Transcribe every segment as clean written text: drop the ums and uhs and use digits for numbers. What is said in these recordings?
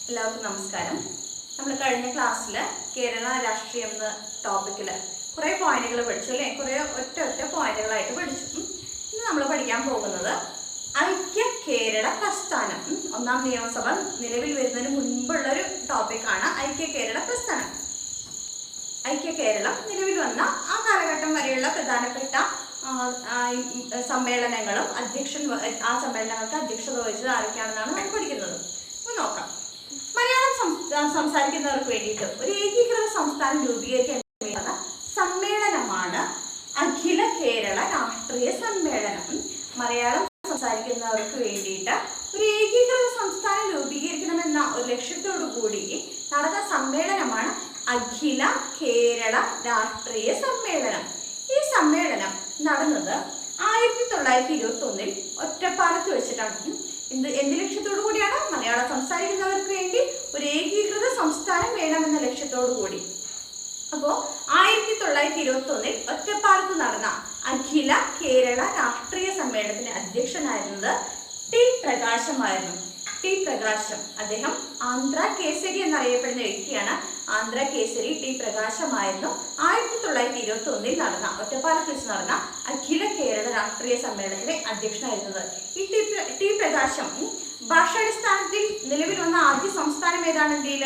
എല്ലാവർക്കും നമസ്കാരം. നമ്മൾ കഴിഞ്ഞ ക്ലാസ്സിൽ കേരള രാഷ്ട്രീയം എന്ന ടോപ്പിക്കിൽ കുറേ പോയിന്റുകൾ പഠിച്ചു അല്ലേ? കുറേ ഒറ്റ പോയിന്റുകളായിട്ട് പഠിച്ചു. ഇന്ന് നമ്മൾ പഠിക്കാൻ പോകുന്നത് ഐക്യ കേരള പ്രസ്ഥാനം. ഒന്നാം നിയമസഭ നിലവിൽ വരുന്നതിന് മുൻപുള്ളൊരു ടോപ്പിക്കാണ് ഐക്യ കേരള പ്രസ്ഥാനം. ഐക്യ കേരളം നിലവിൽ വന്ന ആ കാലഘട്ടം വരെയുള്ള പ്രധാനപ്പെട്ട സമ്മേളനങ്ങളും ആ സമ്മേളനങ്ങൾക്ക് അധ്യക്ഷത വഹിച്ചത് ആരൊക്കെയാണെന്നാണ് നമ്മൾ പഠിക്കുന്നത്. അപ്പോൾ നോക്കാം. മലയാളം സംസാരിക്കുന്നവർക്ക് വേണ്ടിയിട്ട് ഒരു ഏകീകൃത സംസ്ഥാനം രൂപീകരിക്കാൻ വേണ്ട സമ്മേളനമാണ് അഖില കേരള രാഷ്ട്രീയ സമ്മേളനം. മലയാളം സംസാരിക്കുന്നവർക്ക് വേണ്ടിയിട്ട് ഒരു ഏകീകൃത സംസ്ഥാനം രൂപീകരിക്കണമെന്ന ഒരു ലക്ഷ്യത്തോടു കൂടി നടന്ന സമ്മേളനമാണ് അഖില കേരള രാഷ്ട്രീയ സമ്മേളനം. ഈ സമ്മേളനം നടന്നത് 1921 ഒറ്റപ്പാലത്ത് വെച്ചിട്ടാണ്. എന്ത് ലക്ഷ്യത്തോടു കൂടിയാണ്? മലയാളം സംസാരിക്കുന്നവർക്ക് വേണ്ടി ഒരു ഏകീകൃത സംസ്ഥാനം വേണമെന്ന ലക്ഷ്യത്തോടു കൂടി. അപ്പോൾ 1921 ഒറ്റപ്പാലത്ത് നടന്ന അഖില കേരള രാഷ്ട്രീയ സമ്മേളനത്തിന് അധ്യക്ഷനായിരുന്നത് ടി പ്രകാശമായിരുന്നു. ടി പ്രകാശം, അദ്ദേഹം ആന്ധ്ര കേസരി എന്നറിയപ്പെടുന്ന വ്യക്തിയാണ്. ആന്ധ്ര കേസരി ടി പ്രകാശമായിരുന്നു 1921 നടന്ന ഒറ്റപ്പാലത്ത് വെച്ച് നടന്ന അഖില കേരള രാഷ്ട്രീയ സമ്മേളനത്തിലെ അധ്യക്ഷനായിരുന്നത്. ഈ ടി പ്രകാശം ഭാഷാടിസ്ഥാനത്തിൽ നിലവിൽ വന്ന ആദ്യ സംസ്ഥാനം ഏതാണ്? ഇന്ത്യയിൽ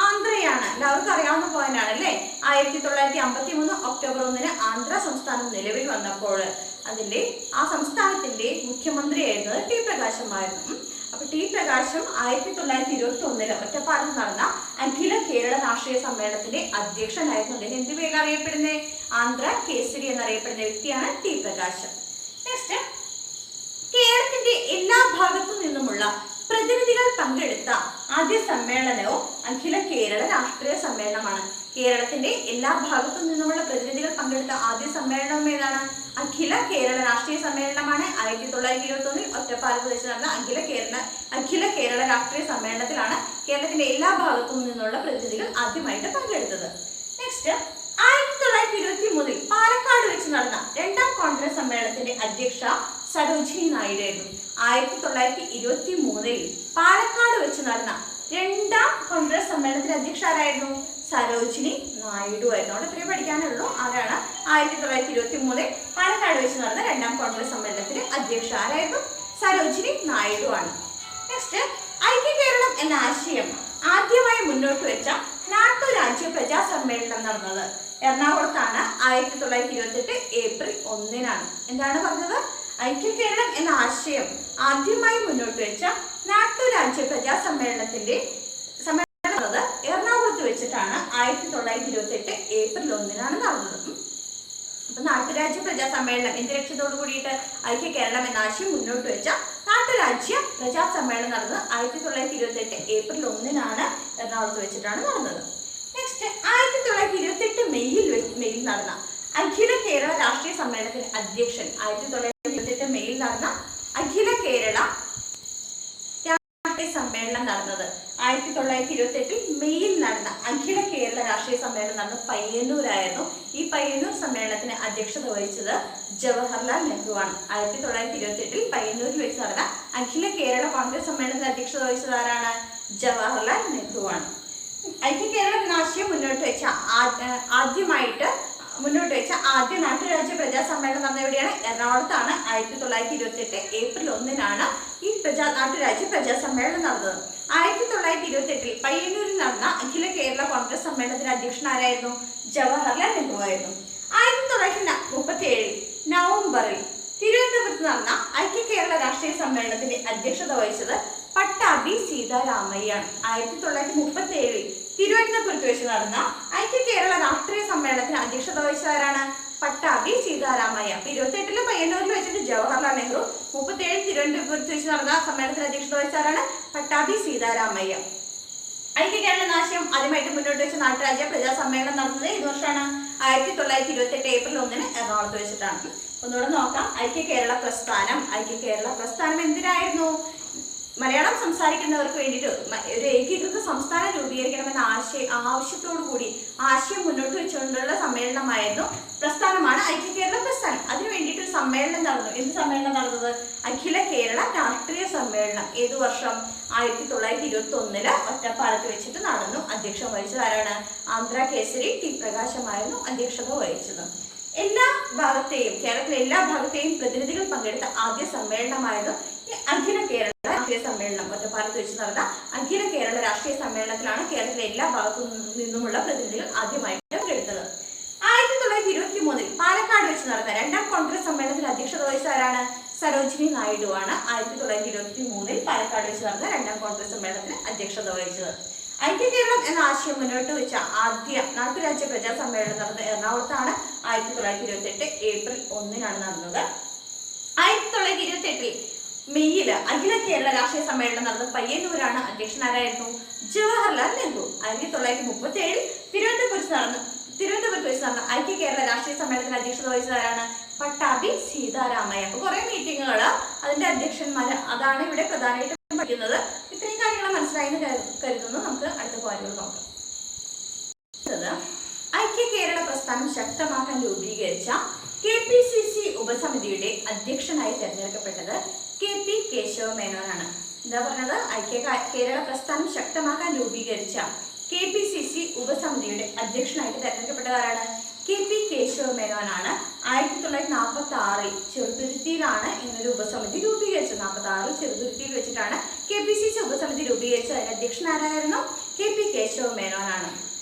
ആന്ധ്രയാണ്. എല്ലാവർക്കും അറിയാവുന്ന പോയിന്റാണ് അല്ലേ? 1953 ഒക്ടോബർ 1 ആന്ധ്ര സംസ്ഥാനം നിലവിൽ വന്നപ്പോൾ ആ സംസ്ഥാനത്തിന്റെ മുഖ്യമന്ത്രിയായിരുന്നത് ടി പ്രകാശമായിരുന്നു. അപ്പൊ ടി പ്രകാശം 1921 ഒറ്റപ്പാലത്ത് നടന്ന അഖില കേരള രാഷ്ട്രീയ സമ്മേളനത്തിന്റെ അധ്യക്ഷനായിരുന്നു. അദ്ദേഹം എന്ത് പേരിൽ അറിയപ്പെടുന്നത്? ആന്ധ്ര കേസരി എന്നറിയപ്പെടുന്ന വ്യക്തിയാണ് ടി പ്രകാശം. നെക്സ്റ്റ്, കേരളത്തിന്റെ എല്ലാ ഭാഗത്തു നിന്നുമുള്ള പ്രതിനിധികൾ പങ്കെടുത്ത ആദ്യ സമ്മേളനവും അഖില കേരള രാഷ്ട്രീയ സമ്മേളനമാണ്. കേരളത്തിന്റെ എല്ലാ ഭാഗത്തു നിന്നുമുള്ള പ്രതിനിധികൾ പങ്കെടുത്ത ആദ്യ സമ്മേളനം ഏതാണ്? അഖില കേരള രാഷ്ട്രീയ സമ്മേളനമാണ്. 1921 ഒറ്റപ്പാലത്ത് വെച്ച് നടന്ന അഖില കേരള രാഷ്ട്രീയ സമ്മേളനത്തിലാണ് കേരളത്തിന്റെ എല്ലാ ഭാഗത്തു നിന്നുള്ള പ്രതിനിധികൾ ആദ്യമായിട്ട് പങ്കെടുത്തത്. നെക്സ്റ്റ്, 1923 പാലക്കാട് വെച്ച് നടന്ന രണ്ടാം കോൺഗ്രസ് സമ്മേളനത്തിന്റെ അധ്യക്ഷ സരോജിനി നായിഡു ആയിരുന്നു. 1923 പാലക്കാട് വെച്ച് നടന്ന രണ്ടാം കോൺഗ്രസ് സമ്മേളനത്തിന്റെ അധ്യക്ഷ ആരായിരുന്നു? സരോജിനി നായിഡു ആയിരുന്നു. അവിടെ ഇത്രയും പഠിക്കാനേ ഉള്ളൂ. ആരാണ്? 1923 പാലക്കാട് വെച്ച് നടന്ന രണ്ടാം കോൺഗ്രസ് സമ്മേളനത്തിന്റെ അധ്യക്ഷ ആരായിരുന്നു? സരോജിനി നായിഡു ആണ്. നെക്സ്റ്റ്, ഐക്യ കേരളം എന്ന ആശയം ആദ്യമായി മുന്നോട്ട് വെച്ച നാട്ടുരാജ്യ പ്രജാ സമ്മേളനം നടന്നത് എറണാകുളത്താണ്. 1928 ഏപ്രിൽ 1 എന്താണ് പറഞ്ഞത്? ഐക്യ കേരളം എന്ന ആശയം ആദ്യമായി മുന്നോട്ട് വെച്ച നാട്ടുരാജ്യ പ്രജാ സമ്മേളനത്തിന്റെ നടന്നത് എറണാകുളത്ത് വെച്ചിട്ടാണ്. 1928 ഏപ്രിൽ 1 നടന്നത്. അപ്പൊ നാട്ടുരാജ്യ പ്രജാ സമ്മേളനം എന്ത് ലക്ഷ്യത്തോടു കൂടിയിട്ട്? ഐക്യ കേരളം എന്ന ആശയം മുന്നോട്ട് വെച്ച നാട്ടുരാജ്യ പ്രജാ സമ്മേളനം നടന്നത് 1928 ഏപ്രിൽ 1 എറണാകുളത്ത് വെച്ചിട്ടാണ് നടന്നത്. നെക്സ്റ്റ്, 1928 മെയ്യിൽ നടന്ന അഖില കേരള രാഷ്ട്രീയ സമ്മേളനത്തിന്റെ അധ്യക്ഷൻ 1928 മെയ്യിൽ നടന്ന അഖില കേരള രാഷ്ട്രീയ സമ്മേളനം നടന്നത് 1928 മെയ്യിൽ നടന്ന അഖില കേരള രാഷ്ട്രീയ സമ്മേളനം നടന്നത് പയ്യന്നൂരായിരുന്നു. ഈ പയ്യന്നൂർ സമ്മേളനത്തിന് അധ്യക്ഷത വഹിച്ചത് ജവഹർലാൽ നെഹ്റു ആണ്. 1928 പയ്യന്നൂരിൽ വെച്ച് നടന്ന അഖില കേരള കോൺഗ്രസ് സമ്മേളനത്തിന് അധ്യക്ഷത വഹിച്ചത് ആരാണ്? ജവഹർലാൽ നെഹ്റു ആണ്. ഐക്യ കേരള എന്ന ആശയം ആദ്യമായിട്ട് മുന്നോട്ട് വെച്ച ആദ്യ നാട്ടുരാജ്യ പ്രജാ സമ്മേളനം നടന്ന എവിടെയാണ്? എറണാകുളത്താണ്. 1928 ഏപ്രിൽ 1 ഈ നാട്ടുരാജ്യ പ്രജാ സമ്മേളനം നടന്നത്. 1928 പയ്യന്നൂരിൽ നടന്ന അഖില കേരള കോൺഗ്രസ് സമ്മേളനത്തിന്റെ അധ്യക്ഷൻ ആരായിരുന്നു? ജവഹർലാൽ നെഹ്റു ആയിരുന്നു. 1937 നവംബറിൽ തിരുവനന്തപുരത്ത് നടന്ന ഐക്യ കേരള രാഷ്ട്രീയ സമ്മേളനത്തിന്റെ അധ്യക്ഷത വഹിച്ചത് പട്ടാഭി സീതാരാമയ്യാണ്. 1937 തിരുവനന്തപുരത്ത് വെച്ച് നടന്ന ഐക്യ കേരള രാഷ്ട്രീയ സമ്മേളനത്തിന് അധ്യക്ഷത വഹിച്ചതാരാണ്? പട്ടാഭി സീതാരാമയ്യ. 28 പയ്യന്നൂരിൽ വെച്ചിട്ട് ജവഹർലാൽ നെഹ്റു, 37 തിരുവനന്തപുരത്ത് വെച്ച് നടന്ന സമ്മേളനത്തിന് അധ്യക്ഷത വഹിച്ചതാരാണ്? പട്ടാഭി സീതാരാമയ്യ. ഐക്യ കേരള ആശയം ആദ്യമായിട്ട് മുന്നോട്ട് വെച്ച നാട്ടുരാജ്യ പ്രജാ സമ്മേളനം നടന്നത് ഏത് വർഷമാണ്? 1928 ഏപ്രിൽ 1 എറണാകുളത്ത് വെച്ചിട്ടാണ്. ഒന്നുകൂടെ നോക്കാം. ഐക്യ കേരള പ്രസ്ഥാനം എന്തിനായിരുന്നു? മലയാളം സംസാരിക്കുന്നവർക്ക് വേണ്ടിയിട്ട് ഒരു ഏകീകൃത സംസ്ഥാനം രൂപീകരിക്കണമെന്ന ആവശ്യത്തോടു കൂടി ആശയം മുന്നോട്ട് വെച്ചുകൊണ്ടുള്ള പ്രസ്ഥാനമാണ് ഐക്യ കേരള പ്രസ്ഥാനം. അതിനു വേണ്ടിയിട്ട് ഒരു സമ്മേളനം നടന്നു. എന്ത് സമ്മേളനം നടന്നത്? അഖില കേരള രാഷ്ട്രീയ സമ്മേളനം. ഏതു വർഷം? 1921 ഒറ്റപ്പാലത്ത് വെച്ചിട്ട് നടന്നു. അധ്യക്ഷം വഹിച്ചത് ആരാണ്? ആന്ധ്ര കേസരി ടി പ്രകാശമായിരുന്നു അധ്യക്ഷത വഹിച്ചത്. എല്ലാ ഭാഗത്തെയും, കേരളത്തിലെ എല്ലാ ഭാഗത്തെയും പ്രതിനിധികൾ പങ്കെടുത്ത ആദ്യ സമ്മേളനമായിരുന്നു ഈ അഖില കേരള രാഷ്ട്രീയ സമ്മേളനം. ഒറ്റപ്പാലത്ത് വെച്ച് നടന്ന അഖില കേരള രാഷ്ട്രീയ സമ്മേളനത്തിലാണ് കേരളത്തിലെ എല്ലാ ഭാഗത്തു നിന്നുമുള്ള പ്രതിനിധികൾ ആദ്യമായിട്ട് പങ്കെടുത്തത്. 1923 പാലക്കാട് വെച്ച് നടന്ന രണ്ടാം കോൺഗ്രസ് സമ്മേളനത്തിൽ അധ്യക്ഷത വഹിച്ച ആരാണ്? സരോജിനി നായിഡു ആണ് 1923 പാലക്കാട് വെച്ച് നടന്ന രണ്ടാം കോൺഗ്രസ് സമ്മേളനത്തിന് അധ്യക്ഷത വഹിച്ചത്. ഐക്യകേരളം എന്ന ആശയം മുന്നോട്ട് വെച്ച ആദ്യ നാട്ടുരാജ്യ പ്രജാ സമ്മേളനം നടന്നത് എറണാകുളത്താണ്. 1928 ഏപ്രിൽ 1 നടന്നത്. 1928 മെയ്യില് അഖില കേരള രാഷ്ട്രീയ സമ്മേളനം നടന്നത് പയ്യന്നൂരാണ്. അധ്യക്ഷനാരായിരുന്നു? ജവഹർലാൽ നെഹ്റു. 1937 തിരുവനന്തപുരത്ത് വെച്ച് നടന്ന ഐക്യ കേരള രാഷ്ട്രീയ സമ്മേളനത്തിന് അധ്യക്ഷത വഹിച്ചതാരാണ്? പട്ടാഭി സീതാരാമയ്യ. അപ്പൊ കുറെ മീറ്റിങ്ങുകള്, അതിന്റെ അധ്യക്ഷന്മാര്, അതാണ് ഇവിടെ പ്രധാനമായിട്ടും പഠിക്കുന്നത്. ഇത്രയും കാര്യങ്ങൾ മനസ്സിലായെന്ന് കരുതുന്നു. നമുക്ക് അടുത്ത പോയിന്റുകൾ നോക്കാം. ഐക്യ കേരള പ്രസ്ഥാനം ശക്തമാക്കാൻ രൂപീകരിച്ച KPCC ഉപസമിതിയുടെ അധ്യക്ഷനായി തെരഞ്ഞെടുക്കപ്പെട്ടത് KP കേശവ മേനോനാണ്. എന്താ പറഞ്ഞത്? ഐക്യ കേരള പ്രസ്ഥാനം ശക്തമാക്കാൻ രൂപീകരിച്ച KPCC ഉപസമിതിയുടെ അധ്യക്ഷനായിട്ട് തെരഞ്ഞെടുക്കപ്പെട്ടതാരാണ്? KP കേശവ മേനോനാണ്. 1946 ചെറുതുരുത്തിയിലാണ് ഇങ്ങനൊരു ഉപസമിതി രൂപീകരിച്ചത്. 46 ചെറുതുരുത്തിയിൽ വെച്ചിട്ടാണ് KPCC ഉപസമിതി രൂപീകരിച്ചത്. അതിന്റെ അധ്യക്ഷനാരായിരുന്നു? KP കേശവ മേനോനാണ്.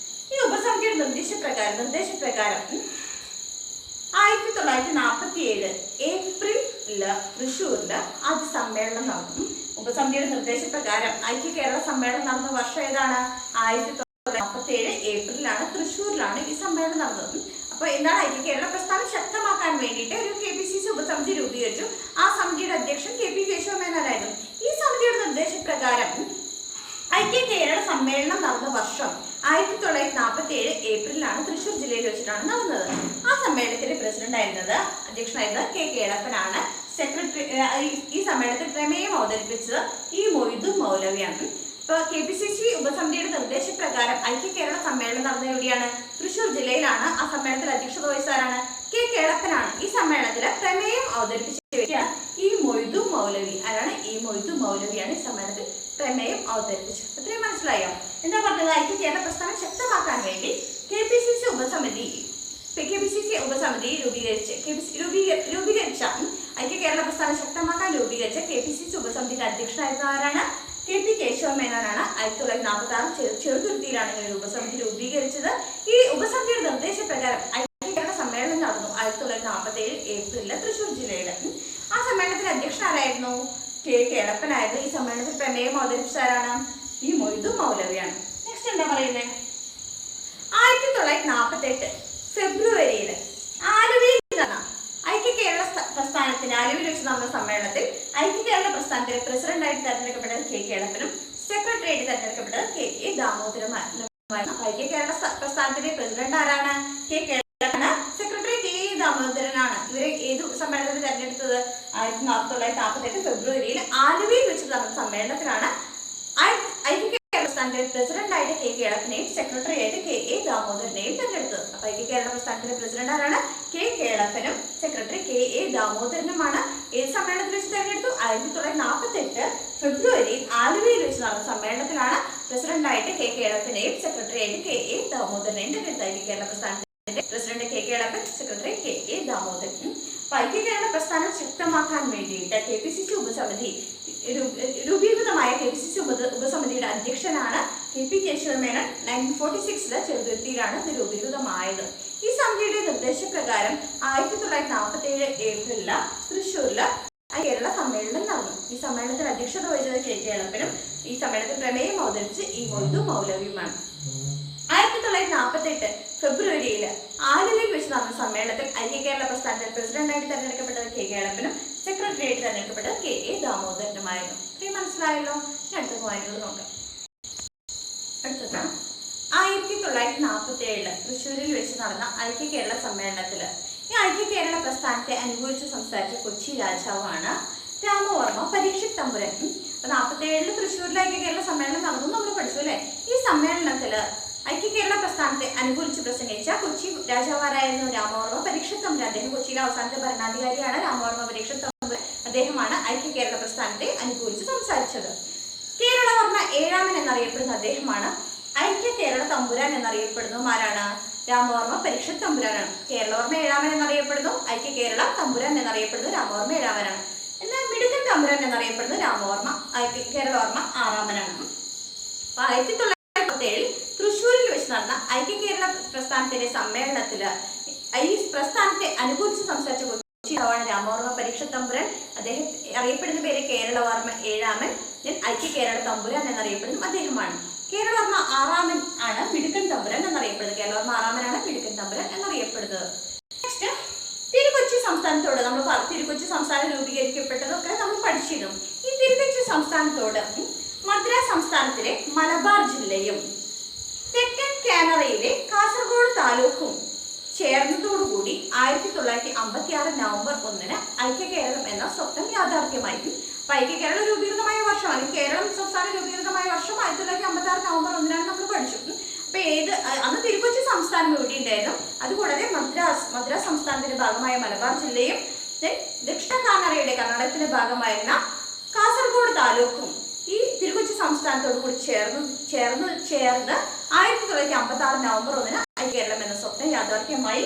ഈ ഉപസമിതിയുടെ നിർദ്ദേശപ്രകാരം 1947 ഏപ്രിലില് തൃശ്ശൂരില് ആദ്യ സമ്മേളനം നടന്നു. ഉപസമിതിയുടെ നിർദ്ദേശപ്രകാരം ഐക്യ കേരള സമ്മേളനം നടന്ന വർഷം ഏതാണ്? 1947 ഏപ്രിലാണ് തൃശ്ശൂരിലാണ് ഈ സമ്മേളനം നടന്നത്. അപ്പൊ എന്താണ്? ഐക്യ കേരള പ്രസ്ഥാനം ശക്തമാക്കാൻ വേണ്ടിയിട്ട് ഒരു KPCC ഉപസമിതി രൂപീകരിച്ചു. ആ സമിതിയുടെ അധ്യക്ഷൻ KP കേശവ മേനോനായിരുന്നു. ഈ സമിതിയുടെ നിർദ്ദേശപ്രകാരം ഐക്യ കേരള സമ്മേളനം നടന്ന വർഷം 1947 ഏപ്രിലാണ് തൃശ്ശൂർ ജില്ലയിൽ വെച്ചിട്ടാണ് നടന്നത്. ആ സമ്മേളനത്തിന്റെ പ്രസിഡന്റ് ആയിരുന്നത്, അധ്യക്ഷനായിരുന്നത് K കേളപ്പനാണ്. സെക്രട്ടറി ഈ സമ്മേളനത്തിൽ പ്രമേയം അവതരിപ്പിച്ചത് E മൊയ്തു മൗലവിയാണ്. ഇപ്പൊ KPCC ഉപസമിതിയുടെ നിർദ്ദേശപ്രകാരം ഐക്യ കേരള സമ്മേളനം നടന്ന എവിടെയാണ്? തൃശ്ശൂർ ജില്ലയിലാണ്. ആ സമ്മേളനത്തിൽ അധ്യക്ഷത വഹിച്ചതാരാണ്? K കേളപ്പനാണ്. ഈ സമ്മേളനത്തിൽ പ്രമേയം അവതരിപ്പിച്ച വ്യക്തിയാണ് E മൊയ്തു മൗലവി. ആരാണ്? E മൊയ്തു മൗലവിയാണ് ഈ സമ്മേളനത്തിൽ പ്രമേയം അവതരിപ്പിച്ചത്. ഇത്രയും മനസ്സിലായോ? എന്താ പറഞ്ഞത്? ഐക്യ കേരള പ്രസ്ഥാനം ശക്തമാക്കാൻ വേണ്ടി KPCC ഉപസമിതി രൂപീകരിച്ച ഐക്യ കേരള പ്രസ്ഥാനം ശക്തമാക്കാൻ രൂപീകരിച്ച KPCC ഉപസമിതിയുടെ അധ്യക്ഷനായിരുന്ന ആരാണ്? KP കേശവ മേനോനാണ്. 1946 ചെറുതുരുത്തിയിലാണ് ഇങ്ങനെ ഉപസമിതി രൂപീകരിച്ചത്. ഈ ഉപസമിതിയുടെ നിർദ്ദേശപ്രകാരം ഐക്യ കേരള സമ്മേളനം നടന്നു 1947 ഏപ്രിലില് തൃശ്ശൂർ ജില്ലയില്. ആ സമ്മേളനത്തിന് അധ്യക്ഷനാരായിരുന്നു? K കേളപ്പനായിരുന്നു. ഈ സമ്മേളനത്തിൽ പ്രമേയം അവതരിപ്പിച്ചാരാണ്? E മൊയ്തു മൗലവിയാണ്. നെക്സ്റ്റ് എന്താ പറയുന്നത്? 1948 ഫെബ്രുവരിയില് ആലുവയിൽ നടന്ന ഐക്യ കേരള പ്രസ്ഥാനത്തിന് ആലുവയിൽ വെച്ച് നടന്ന സമ്മേളനത്തിൽ ഐക്യ കേരള പ്രസ്ഥാനത്തിന്റെ പ്രസിഡന്റായിട്ട് തെരഞ്ഞെടുക്കപ്പെട്ടത് K കേളപ്പനും സെക്രട്ടറിയായിട്ട് തെരഞ്ഞെടുക്കപ്പെട്ടത് KA ദാമോദരനുമായിരുന്നു. ഐക്യ കേരള പ്രസ്ഥാനത്തിന്റെ പ്രസിഡന്റ് ആരാണ്? K കേളപ്പനാണ്. സെക്രട്ടറി KA ദാമോദരനാണ്. ഇവരെ ഏത് സമ്മേളനത്തിൽ തെരഞ്ഞെടുത്തത്? 1948 ഫെബ്രുവരിയിൽ ആലുവയിൽ വെച്ച് നടന്ന സമ്മേളനത്തിലാണ് ഐക്യ കേരള പ്രസ്ഥാനത്തിന്റെ പ്രസിഡന്റായിട്ട് K കേളപ്പനെയും സെക്രട്ടറിയായിട്ട് KA ദാമോദരനെയും തെരഞ്ഞെടുത്തത്. അപ്പൊ ഐക്യ കേരള പ്രസ്ഥാനത്തിന്റെ പ്രസിഡന്റ് ആരാണ്? K കേളപ്പനും സെക്രട്ടറി KA ദാമോദരനുമാണ്. ഏത് സമ്മേളനത്തിൽ വെച്ച് തെരഞ്ഞെടുത്തു? 1948 ഫെബ്രുവരിയിൽ ആലുവയിൽ വെച്ച് നടന്ന സമ്മേളനത്തിലാണ് പ്രസിഡന്റായിട്ട് K കേളപ്പനെയും സെക്രട്ടറിയായിട്ട് KA ദാമോദരനെയും തെരഞ്ഞെടുത്തത്. ഐക്യ കേരള പ്രസ്ഥാനത്തിന്റെ president K Kelappan, secretary KA Damodaran. ഐക്യ കേരള പ്രസ്ഥാനം ശക്തമാക്കാൻ വേണ്ടിയിട്ട് KPCC ഉപസമിതി രൂപീകൃതമായ KPCC ഉപസമിതിയുടെ അധ്യക്ഷനാണ് KP കേശവ മേനോൻ. 1946 ചെറുതുരുത്തിയിലാണ് ഇത് രൂപീകൃതമായത്. ഈ സമിതിയുടെ നിർദ്ദേശപ്രകാരം 1947 ഏപ്രിലില് തൃശ്ശൂരില് കേരള സമ്മേളനം നടന്നു. ഈ സമ്മേളനത്തിൽ അധ്യക്ഷത വഹിച്ചത് K കേളപ്പനും ഈ സമ്മേളനത്തിൽ പ്രമേയം അവതരിപ്പിച്ച് E മൊയ്തു മൗലവിയുമാണ്. 1948 ഫെബ്രുവരിയിൽ ആലുവയിൽ വെച്ച് നടന്ന സമ്മേളനത്തിൽ ഐക്യ കേരള പ്രസ്ഥാനത്തിന്റെ പ്രസിഡന്റായിട്ട് തെരഞ്ഞെടുക്കപ്പെട്ടത് K കേളപ്പനും സെക്രട്ടറിയായിട്ട് തെരഞ്ഞെടുക്കപ്പെട്ടത് KA ദാമോദരനുമായിരുന്നു. ഇത്രയും മനസ്സിലായല്ലോ. അടുത്ത പോയിന്റുകൾ നോക്കാം. അടുത്തതാണ് 1947 തൃശ്ശൂരിൽ വെച്ച് നടന്ന ഐക്യ കേരള സമ്മേളനത്തില് ഈ ഐക്യ കേരള പ്രസ്ഥാനത്തെ അനുകൂലിച്ച് സംസാരിച്ച കൊച്ചി രാജാവാണ് രാമവർമ്മ പരീക്ഷിത് തമ്പുരാൻ. 1947 തൃശ്ശൂരിലെ ഐക്യ കേരള സമ്മേളനം നടന്നു നമ്മൾ പഠിച്ചു അല്ലെ. ഈ സമ്മേളനത്തില് ഐക്യ കേരള പ്രസ്ഥാനത്തെ അനുകൂലിച്ച് പ്രസംഗിച്ച കൊച്ചി രാജാവാരായിരുന്നു രാമവർമ്മ പരീക്ഷിത് തമ്പുരാൻ. അദ്ദേഹം കൊച്ചിയിലെ അവസാനത്തെ ഭരണാധികാരിയാണ് രാമവർമ്മ പരീക്ഷിത് തമ്പുരാൻ. അദ്ദേഹമാണ് ഐക്യ കേരള പ്രസ്ഥാനത്തെ അനുകൂലിച്ച് സംസാരിച്ചത്. കേരളവർമ്മ ഏഴാമൻ എന്നറിയപ്പെടുന്ന അദ്ദേഹമാണ്. ഐക്യ കേരള തമ്പുരാൻ എന്നറിയപ്പെടുന്നതും ആരാണ്? രാമവർമ്മ പരീക്ഷത്ത് തമ്പുരാനാണ്. കേരളവർമ്മ ഏഴാമൻ എന്നറിയപ്പെടുന്നു, ഐക്യ കേരള തമ്പുരാൻ എന്നറിയപ്പെടുന്നത് രാമവർമ്മ ഏഴാമനാണ്. എന്നാൽ മിടുക്കൻ തമ്പുരാൻ എന്നറിയപ്പെടുന്നത് രാമവർമ്മ കേരളവർമ്മ ആറാമനാണ്. 1947 തൃശ്ശൂരിൽ വെച്ച് നടന്ന ഐക്യ കേരള പ്രസ്ഥാനത്തിന്റെ സമ്മേളനത്തില് ഈ പ്രസ്ഥാനത്തെ അനുകൂലിച്ച് സംസാരിച്ച കൊച്ചിയാണ് രാമവർമ്മ പരീക്ഷത്ത് തമ്പുരാൻ. അദ്ദേഹം അറിയപ്പെടുന്ന പേര് കേരളവർമ്മ ഏഴാമൻ, ഐക്യ കേരള തമ്പുരാൻ എന്നറിയപ്പെടുന്നു അദ്ദേഹമാണ്. കേരളവർമ്മ ആറാമൻ ആണ് മിടുക്കൻ തമ്പുരാൻ എന്നറിയപ്പെടുന്നത്. കേരളവർമ്മ ആറാമനാണ് മിടുക്കൻ തമ്പുരാൻ എന്നറിയപ്പെടുന്നത്. നെക്സ്റ്റ്, തിരുക്കൊച്ചി സംസ്ഥാനത്തോട് നമ്മൾ തിരുക്കൊച്ചി സംസ്ഥാനം രൂപീകരിക്കപ്പെട്ടതൊക്കെ നമ്മൾ പഠിച്ചിരുന്നു. ഈ തിരുക്കൊച്ചി സംസ്ഥാനത്തോട് മദ്രാസ് സംസ്ഥാനത്തിലെ മലബാർ ജില്ലയും തെക്കൻ കാനറയിലെ കാസർഗോഡ് താലൂക്കും ചേർന്നതോടുകൂടി 1956 നവംബർ 1 ഐക്യ കേരളം എന്ന സ്വപ്നം യാഥാർത്ഥ്യമായി. ഐക്യ കേരളം രൂപീകൃതമായ വർഷം, അല്ലെങ്കിൽ കേരളം സംസ്ഥാനം രൂപീകൃതമായ വർഷം 1956 നവംബർ 1 നമ്മൾ പഠിച്ചു. അപ്പൊ അന്ന് തിരുക്കൊച്ചി സംസ്ഥാനം ഇവിടെ ഉണ്ടായിരുന്നു. അതുകൂടാതെ മദ്രാസ് സംസ്ഥാനത്തിന്റെ ഭാഗമായ മലബാർ ജില്ലയും ദക്ഷിണ കാനറയുടെ കർണാടകത്തിന്റെ ഭാഗമായിരുന്ന കാസർഗോഡ് താലൂക്കും ഈ തിരുക്കൊച്ചി സംസ്ഥാനത്തോടു കൂടി ചേർന്ന് 1956 നവംബർ 1 ഐക്യ കേരളം എന്ന സ്വപ്നം യാഥാർത്ഥ്യമായി.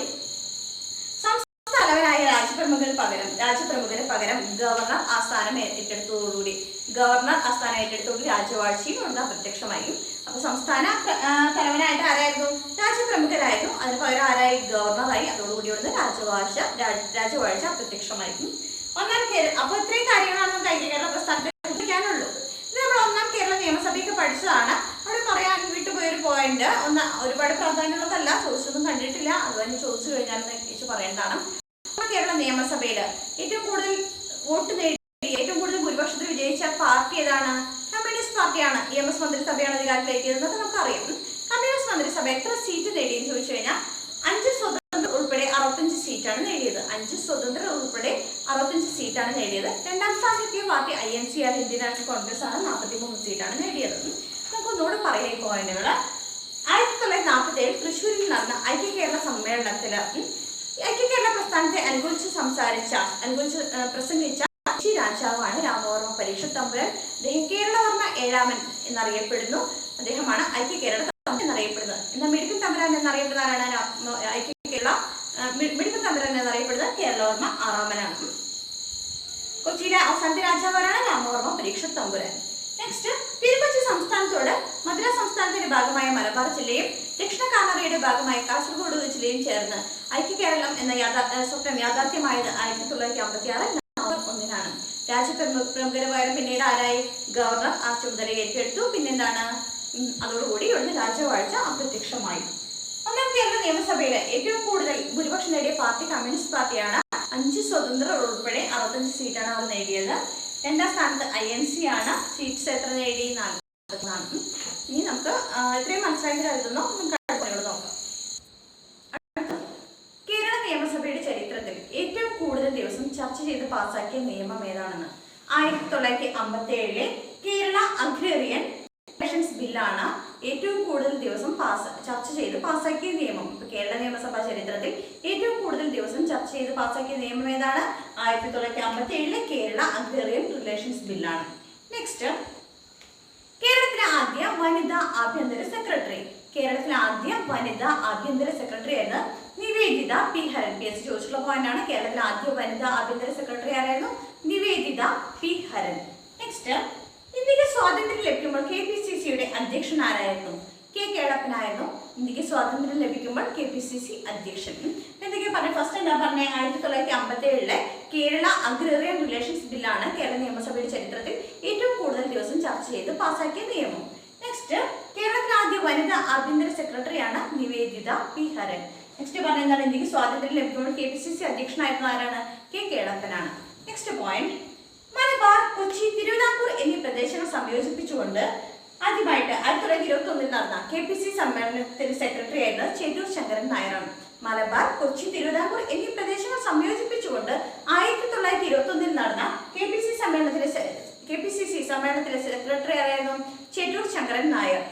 സംസ്ഥാന തലവനായ രാജപ്രമുഖന് പകരം ഗവർണർ ആസ്ഥാനം ഏറ്റെടുത്തോടുകൂടി രാജവാഴ്ചയും ഉണ്ട് പ്രത്യക്ഷമായി. അപ്പൊ സംസ്ഥാന തലവനായിട്ട് ആരായിരുന്നു? രാജപ്രമുഖരായിരുന്നു. അതിന് പകരം ആരായി? ഗവർണറായി. അതോടുകൂടി ഇവിടുന്ന് രാജവാഴ്ച അപ്രത്യക്ഷമായി. അപ്പൊ ഇത്രയും കാര്യങ്ങളാണ് നമുക്ക് ഐക്യ കേരള പ്രസ്ഥാനത്തെ പഠിക്കാനുള്ളൂ. ഇത് നമ്മൾ ഒന്നാം കേരള നിയമസഭയൊക്കെ പഠിച്ചതാണ്. അവിടെ പറയാൻ വിട്ടുപോയൊരു പോയിന്റ്, ഒരുപാട് പ്രാധാന്യമുള്ളതല്ല, ചോദിച്ചൊന്നും കണ്ടിട്ടില്ല, അതുതന്നെ ചോദിച്ചു കഴിഞ്ഞാൽ പറയേണ്ടതാണ്. കേരള നിയമസഭയിൽ ഏറ്റവും കൂടുതൽ വോട്ട് നേടി ഏറ്റവും കൂടുതൽ ഭൂരിപക്ഷത്തിൽ വിജയിച്ച പാർട്ടി ഏതാണ്? കമ്മ്യൂണിസ്റ്റ് പാർട്ടിയാണ്. EMS മന്ത്രിസഭയാണ് അധികാരത്തിലേക്കിരുന്നത് നമുക്കറിയാം. കമ്മ്യൂണിസ്റ്റ് മന്ത്രിസഭ എത്ര സീറ്റ് നേടിയെന്ന് ചോദിച്ചു കഴിഞ്ഞാൽ 5 സ്വതന്ത്ര ഉൾപ്പെടെ 65 സീറ്റാണ് നേടിയത്. 5 സ്വതന്ത്ര ഉൾപ്പെടെ 65 സീറ്റാണ് നേടിയത്. രണ്ടാം സ്ഥാനത്തെത്തിയ പാർട്ടി INC ആണ്, ഇന്ത്യൻ നാഷണൽ കോൺഗ്രസ് ആണ്. 43 സീറ്റാണ് നേടിയത്. നമുക്ക് ഒന്നുകൂടെ പറയാം ഈ പോയിന്റുകൾ. 1947 തൃശ്ശൂരിൽ നടന്ന ഐക്യ കേരള സമ്മേളനത്തില് ഐക്യ കേരള പ്രസ്ഥാനത്തെ അനുകൂലിച്ച് പ്രസംഗിച്ച രാജാവാണ് രാമവർമ്മ പരീക്ഷത്ത് തമ്പുരാൻ. അദ്ദേഹം കേരളവർമ്മ ഏഴാമൻ എന്നറിയപ്പെടുന്നു. അദ്ദേഹമാണ് ഐക്യ കേരള എന്നറിയപ്പെടുന്നത്. എന്നാൽ മിടുക്കൻ തമ്പുരാൻ എന്നറിയപ്പെടുന്ന ആരാണ്? മിടുക്കൻ തമ്പുരാൻ എന്നറിയപ്പെടുന്നത് കേരളവർമ്മ ആറാമനാണ്. കൊച്ചിയിലെ അവസാനത്തെ രാജാവാണ് രാമവർമ്മ പരീക്ഷത്ത് തമ്പുരാൻ. നെക്സ്റ്റ്, തിരുക്കൊച്ചി സംസ്ഥാനത്തോട് മദ്രാസ് സംസ്ഥാനത്തിന്റെ ഭാഗമായ മലബാർ ജില്ലയും ദക്ഷിണ കാനറയുടെ ഭാഗമായ കാസർഗോഡ് ജില്ലയും ചേർന്ന് ഐക്യ കേരളം എന്ന സ്വപ്നം യാഥാർത്ഥ്യമായത് 1956 നവംബർ 1 രാജ്യപ്രമുഖര് പകരം പിന്നീട് ആരായി? ഗവർണർ ആ ചുമതല ഏറ്റെടുത്തു. പിന്നെന്താണ്? അതോടുകൂടി ഇവിടുന്ന് രാജവാഴ്ച അപ്രത്യക്ഷമായി. ഒന്നാം കേരള നിയമസഭയിലെ ഏറ്റവും കൂടുതൽ ഭൂരിപക്ഷം നേടിയ പാർട്ടി കമ്മ്യൂണിസ്റ്റ് പാർട്ടിയാണ്. 5 സ്വതന്ത്ര ഉൾപ്പെടെ 65 സീറ്റാണ് അവർ നേടിയത്. രണ്ടാം സ്ഥാനത്ത് INC ആണ്. സീറ്റ്സ് എത്ര നേടി? 40. ഇനി നമുക്ക് ഇത്രയും മനസ്സിലാക്കി കരുതുന്നു. നമുക്ക് നോക്കാം. കേരള നിയമസഭയുടെ ചരിത്രത്തിൽ ഏറ്റവും കൂടുതൽ ദിവസം ചർച്ച ചെയ്ത് പാസാക്കിയ നിയമം ഏതാണെന്ന്? 1957 കേരള അഗ്രേറിയൻ ബില്ലാണ് ഏറ്റവും കൂടുതൽ ദിവസം ചർച്ച ചെയ്ത് പാസാക്കിയ നിയമം. കേരള നിയമസഭാ ചരിത്രത്തിൽ ഏറ്റവും കൂടുതൽ ദിവസം ചർച്ച ചെയ്ത് പാസാക്കിയ നിയമം ഏതാണ്? 1957 കേരള അഗ്രേറിയൻ റിലേഷൻസ് ബില്ലാണ്. നെക്സ്റ്റ്, കേരളത്തിലെ ആദ്യ വനിതാ ആഭ്യന്തര സെക്രട്ടറി ആയിരുന്നു നിവേദിത P. ഹരൻ. PS ചോദിച്ചിട്ടുള്ള പോയിന്റാണ്. കേരളത്തിലെ ആദ്യ വനിതാ ആഭ്യന്തര സെക്രട്ടറി ആരായിരുന്നു? നിവേദിത P. ഹരൻ. നെക്സ്റ്റ്, ഇന്ത്യക്ക് സ്വാതന്ത്ര്യം ലഭിക്കുമ്പോൾ KPCCയുടെ അധ്യക്ഷൻ ആരായിരുന്നു? K. കേളപ്പനായിരുന്നു. ഇന്ത്യക്ക് സ്വാതന്ത്ര്യം ലഭിക്കുമ്പോൾ KPCC അധ്യക്ഷൻ. എന്തൊക്കെയാ പറഞ്ഞത്? ഫസ്റ്റ് എന്താ പറഞ്ഞത്? 1957 കേരള അഗ്രേറിയൻ റിലേഷൻസ് ബില്ലാണ് കേരള നിയമസഭയുടെ ചരിത്രത്തിൽ ഏറ്റവും കൂടുതൽ ദിവസം ചർച്ച ചെയ്ത് പാസാക്കിയ നിയമം. നെക്സ്റ്റ്, കേരളത്തിലെ ആദ്യ വനിതാ ആഭ്യന്തര സെക്രട്ടറിയാണ് നിവേദിത P. ഹരൻ. നെക്സ്റ്റ് പറഞ്ഞ എന്താണ്? ഇന്ത്യക്ക് സ്വാതന്ത്ര്യം ലഭിക്കുമ്പോൾ KPCC അധ്യക്ഷനായിരുന്ന ആരാണ്? K. കേളപ്പനാണ്. നെക്സ്റ്റ് പോയിന്റ്, മലബാർ, കൊച്ചി, തിരുവിതാംകൂർ എന്നീ പ്രദേശങ്ങൾ സംയോജിപ്പിച്ചുകൊണ്ട് ആദ്യമായിട്ട് 1921 നടന്ന KPCC സമ്മേളനത്തിന് സെക്രട്ടറി ആയിരുന്നത് ചെറ്റൂർ ശങ്കരൻ നായരാണ്. മലബാർ, കൊച്ചി, തിരുവിതാംകൂർ എന്നീ പ്രദേശങ്ങൾ സംയോജിപ്പിച്ചുകൊണ്ട് 1921 നടന്ന KPCC സമ്മേളനത്തിലെ സെക്രട്ടറി ആയിരുന്നു ചെറ്റൂർ ശങ്കരൻ നായർ.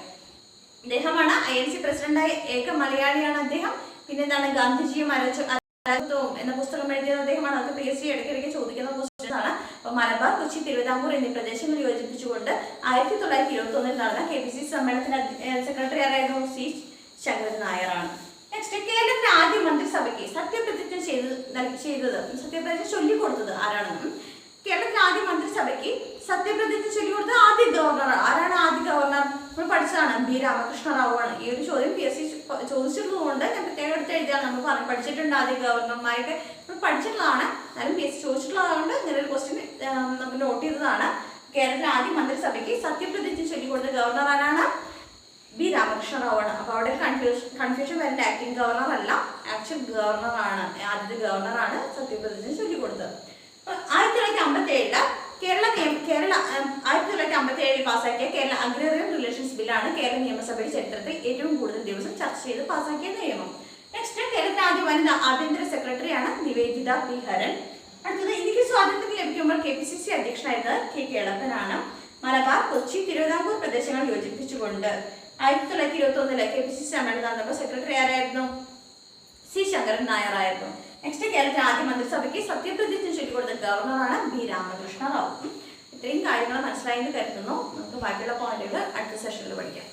അദ്ദേഹമാണ് INC പ്രസിഡന്റായ ഏക മലയാളിയാണ് അദ്ദേഹം. പിന്നെന്താണ്? ഗാന്ധിജിയും അരാജകത്വവും എന്ന പുസ്തകം എഴുതിയത് അദ്ദേഹമാണ്. അത് PSC ഇടയ്ക്കിടയ്ക്ക് ചോദിക്കുന്ന ക്വസ്റ്റ്യൻസ് ആണ്. അപ്പോൾ മലബാർ, കൊച്ചി, തിരുവിതാംകൂർ എന്നീ പ്രദേശങ്ങൾ യോജിപ്പിച്ചുകൊണ്ട് 1921 നടന്ന KPCC സമ്മേളനത്തിന്റെ സെക്രട്ടറി ആരായിരുന്നു? സി ശങ്കരൻ നായരാണ്. നെക്സ്റ്റ്, കേരളത്തിലെ ആദ്യ മന്ത്രിസഭയ്ക്ക് സത്യപ്രതിജ്ഞ സത്യപ്രതിജ്ഞ ചൊല്ലിക്കൊടുത്തത് ആരാണെന്നും കേരളത്തിലെ ആദ്യ മന്ത്രിസഭയ്ക്ക് സത്യപ്രതിജ്ഞ ചൊല്ലിക്കൊടുത്തത് ആദ്യ ഗവർണർ ആരാണ്? ആദ്യ ഗവർണർ നമ്മൾ പഠിച്ചതാണ്, ബി രാമകൃഷ്ണ റാവു ആണ്. ഈ ഒരു ചോദ്യം PSC ചോദിച്ചിട്ടുള്ളതുകൊണ്ട് ഞാൻ പ്രത്യേകം എടുത്ത് എഴുതിയാണ്. നമ്മൾ പഠിച്ചിട്ടുണ്ട് ആദ്യ ഗവർണർമാരൊക്കെ നമ്മൾ പഠിച്ചിട്ടുള്ളതാണ്, എന്നാലും PSC ചോദിച്ചിട്ടുള്ളതുകൊണ്ട് ഇങ്ങനെ ഒരു ക്വസ്റ്റ്യൻ നമ്മൾ നോട്ട് ചെയ്തതാണ്. കേരളത്തിലെ ആദ്യ മന്ത്രിസഭയ്ക്ക് സത്യപ്രതിജ്ഞ ചൊല്ലിക്കൊടുത്ത ഗവർണർ ആരാണ്? ബി രാമകൃഷ്ണ റാവു ആണ്. അപ്പോൾ അവിടെ കൺഫ്യൂഷൻ വരേണ്ട, ആക്ടിംഗ് ഗവർണർ അല്ല, ആക്ച്വൽ ഗവർണർ ആണ്, ആദ്യത്തെ ഗവർണറാണ് സത്യപ്രതിജ്ഞ ചൊല്ലിക്കൊടുത്തത്. 1957 1957 പാസ്സാക്കിയ കേരള അഗ്രേറിയൻ റിലേഷൻസ് ബില്ലാണ് കേരള നിയമസഭയുടെ ചരിത്രത്തിൽ ഏറ്റവും കൂടുതൽ ദിവസം ചർച്ച ചെയ്ത് പാസ്സാക്കിയ നിയമം. നെക്സ്റ്റ്, കേരളത്തിലെ ആദ്യ വനിതാ ആഭ്യന്തര സെക്രട്ടറിയാണ് നിവേദിത പി ഹരൻ. അടുത്തത്, ഇന്ത്യക്ക് സ്വാതന്ത്ര്യം ലഭിക്കുമ്പോൾ KPCC അധ്യക്ഷനായിരുന്നത് K കേളപ്പനാണ്. മലബാർ, കൊച്ചി, തിരുവിതാംകൂർ പ്രദേശങ്ങൾ യോജിപ്പിച്ചുകൊണ്ട് 1921 KPCC സമ്മേളനം നടന്നപ്പോൾ സെക്രട്ടറി ആരായിരുന്നു? സി ശങ്കരൻ നായർ ആയിരുന്നു. നെക്സ്റ്റ്, കേരളത്തിലെ ആദ്യ മന്ത്രിസഭയ്ക്ക് സത്യപ്രതിജ്ഞ ചൊല്ലിക്കൊടുത്ത ഗവർണറാണ് ബി രാമകൃഷ്ണ റാവു. ഇത്രയും കാര്യങ്ങൾ മനസ്സിലായെന്ന് കരുതുന്നു. നമുക്ക് ബാക്കിയുള്ള പോയിന്റുകൾ അടുത്ത സെഷനിൽ പഠിക്കാം.